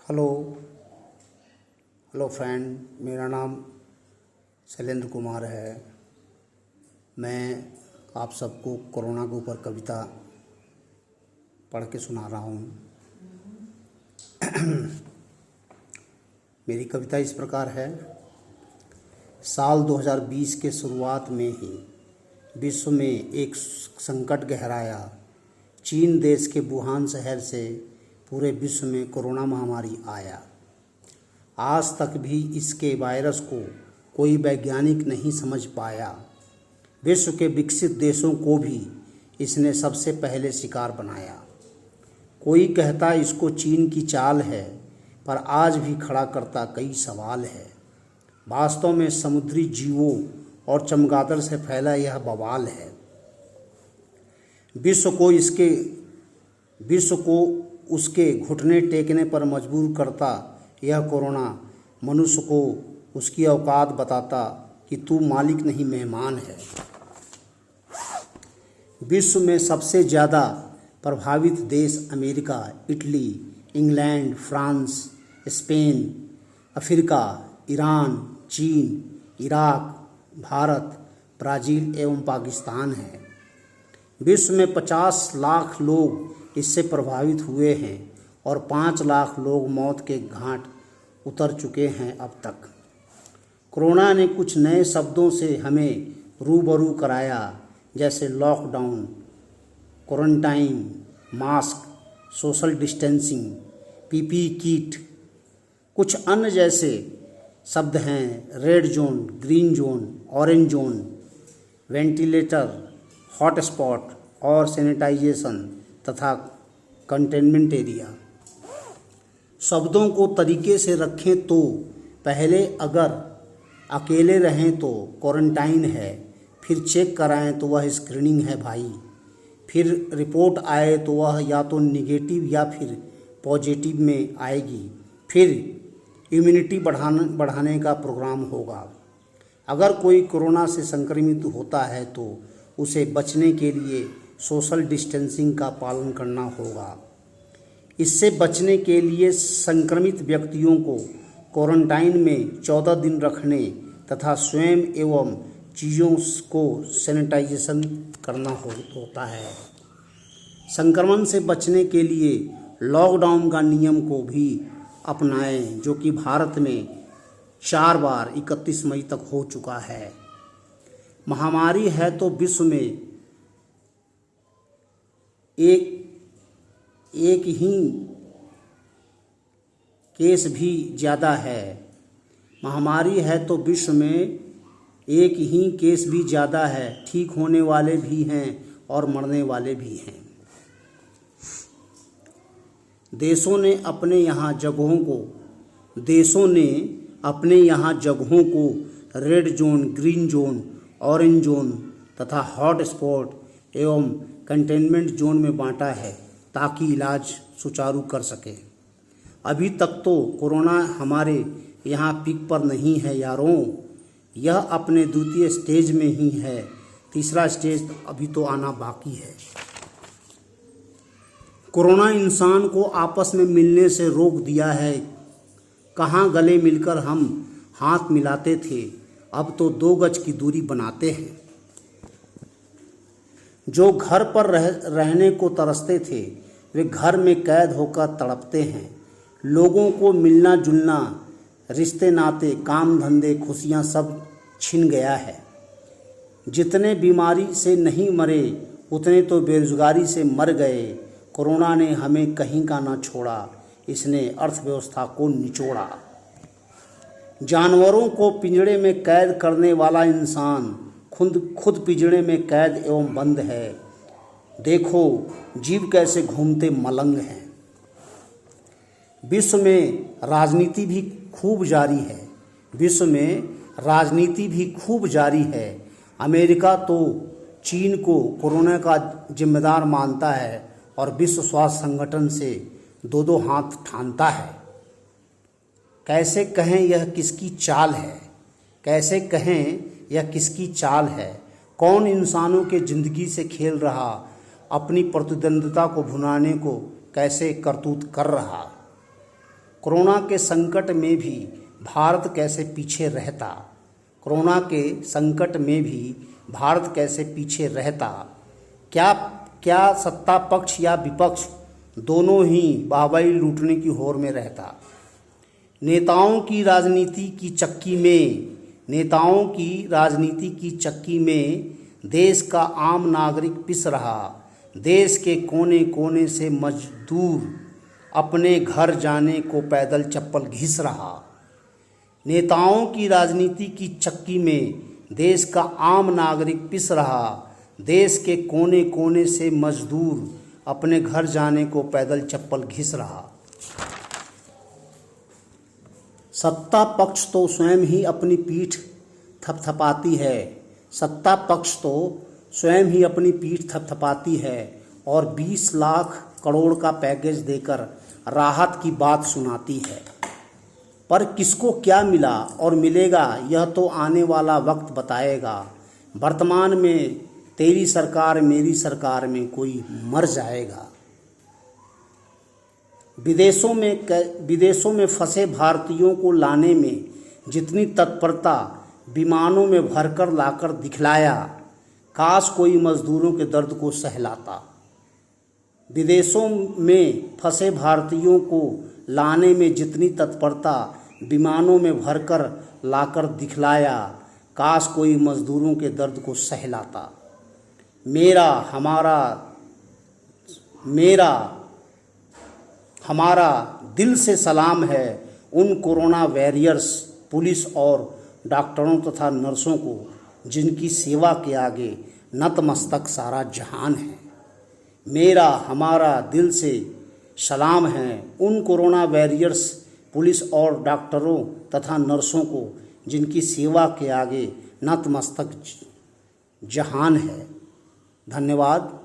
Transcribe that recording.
Hello hello friend, मेरा नाम शैलेंद्र कुमार है। मैं आप सबको कोरोना के ऊपर कविता पढ़ के सुना रहा हूँ। मेरी कविता इस प्रकार है। साल 2020 के शुरुआत में ही विश्व में एक संकट गहराया। चीन देश के वुहान शहर से पूरे विश्व में कोरोना महामारी आया। आज तक भी इसके वायरस को कोई वैज्ञानिक नहीं समझ पाया। विश्व के विकसित देशों को भी इसने सबसे पहले शिकार बनाया। कोई कहता इसको चीन की चाल है, पर आज भी खड़ा करता कई सवाल है। वास्तव में समुद्री जीवों और चमगादड़ से फैला यह बवाल है। विश्व को उसके घुटने टेकने पर मजबूर करता यह कोरोना मनुष्य को उसकी औकात बताता कि तू मालिक नहीं मेहमान है। विश्व में सबसे ज़्यादा प्रभावित देश America, Italy, England, France, Spain, Africa, Iran, चीन, इराक, भारत, ब्राज़ील एवं पाकिस्तान है। विश्व में 50 लाख लोग इससे प्रभावित हुए हैं और 5 लाख लोग मौत के घाट उतर चुके हैं अब तक। कोरोना ने कुछ नए शब्दों से हमें रूबरू कराया, जैसे lockdown, quarantine, mask, social distancing, PPE kit. कुछ अन्य जैसे शब्द हैं red zone, green zone, orange zone, ventilator, hotspot और सैनिटाइजेशन तथा कंटेनमेंट एरिया। शब्दों को तरीके से रखें तो पहले अगर अकेले रहें तो क्वारंटाइन है, फिर चेक कराएं तो वह स्क्रीनिंग है भाई, फिर रिपोर्ट आए तो वह या तो निगेटिव या फिर पॉजिटिव में आएगी, फिर इम्यूनिटी बढ़ाने का प्रोग्राम होगा। अगर कोई कोरोना से संक्रमित होता है तो उसे बचने के लिए सोशल डिस्टेंसिंग का पालन करना होगा। इससे बचने के लिए संक्रमित व्यक्तियों को क्वारंटाइन में 14 दिन रखने तथा स्वयं एवं चीज़ों को सैनिटाइजेशन करना होता है। संक्रमण से बचने के लिए लॉकडाउन का नियम को भी अपनाएं, जो कि भारत में 4 बार 31 मई तक हो चुका है। महामारी है तो विश्व में एक ही केस भी ज़्यादा है। महामारी है तो विश्व में एक ही केस भी ज़्यादा है। ठीक होने वाले भी हैं और मरने वाले भी हैं। देशों ने अपने यहाँ जगहों को red zone, green zone, orange zone तथा हॉट स्पॉट एवं कंटेनमेंट जोन में बांटा है ताकि इलाज सुचारू कर सके। अभी तक तो कोरोना हमारे यहाँ पीक पर नहीं है यारों, यह अपने द्वितीय स्टेज में ही है। तीसरा स्टेज अभी तो आना बाकी है। कोरोना इंसान को आपस में मिलने से रोक दिया है। कहाँ गले मिलकर हम हाथ मिलाते थे, अब तो 2 गज की दूरी बनाते हैं। जो घर पर रहने को तरसते थे वे घर में कैद होकर तड़पते हैं। लोगों को मिलना जुलना, रिश्ते नाते, काम धंधे, खुशियाँ सब छिन गया है। जितने बीमारी से नहीं मरे उतने तो बेरोजगारी से मर गए। कोरोना ने हमें कहीं का ना छोड़ा, इसने अर्थव्यवस्था को निचोड़ा। जानवरों को पिंजड़े में कैद करने वाला इंसान खुद पिंजड़े में कैद एवं बंद है। देखो जीव कैसे घूमते मलंग हैं। विश्व में राजनीति भी खूब जारी है। अमेरिका तो चीन को कोरोना का जिम्मेदार मानता है और विश्व स्वास्थ्य संगठन से 2 हाथ ठानता है। कैसे कहें यह किसकी चाल है? कौन इंसानों के ज़िंदगी से खेल रहा, अपनी प्रतिद्वंद्विता को भुनाने को कैसे करतूत कर रहा। कोरोना के संकट में भी भारत कैसे पीछे रहता, कोरोना के संकट में भी भारत कैसे पीछे रहता। क्या क्या सत्ता पक्ष या विपक्ष दोनों ही वाहवाही लूटने की होड़ में रहता। नेताओं की राजनीति की चक्की में, नेताओं की राजनीति की चक्की में देश का आम नागरिक पिस रहा। देश के कोने कोने से मजदूर अपने घर जाने को पैदल चप्पल घिस रहा। नेताओं की राजनीति की चक्की में देश का आम नागरिक पिस रहा। देश के कोने कोने से मजदूर अपने घर जाने को पैदल चप्पल घिस रहा। सत्ता पक्ष तो स्वयं ही अपनी पीठ थपथपाती है, सत्ता पक्ष तो स्वयं ही अपनी पीठ थपथपाती है और 20 लाख करोड़ का पैकेज देकर राहत की बात सुनाती है। पर किसको क्या मिला और मिलेगा यह तो आने वाला वक्त बताएगा। वर्तमान में तेरी सरकार मेरी सरकार में कोई मर जाएगा। विदेशों में फंसे भारतीयों को लाने में जितनी तत्परता विमानों में भरकर लाकर दिखलाया, काश कोई मजदूरों के दर्द को सहलाता। विदेशों में फंसे भारतीयों को लाने में जितनी तत्परता विमानों में भरकर लाकर दिखलाया, काश कोई मजदूरों के दर्द को सहलाता। मेरा हमारा दिल से सलाम है उन कोरोना वॉरियर्स, पुलिस और डॉक्टरों तथा नर्सों को, जिनकी सेवा के आगे नतमस्तक सारा जहान है। हमारा दिल से सलाम है उन कोरोना वॉरियर्स, पुलिस और डॉक्टरों तथा नर्सों को, जिनकी सेवा के आगे नतमस्तक जहान है। धन्यवाद।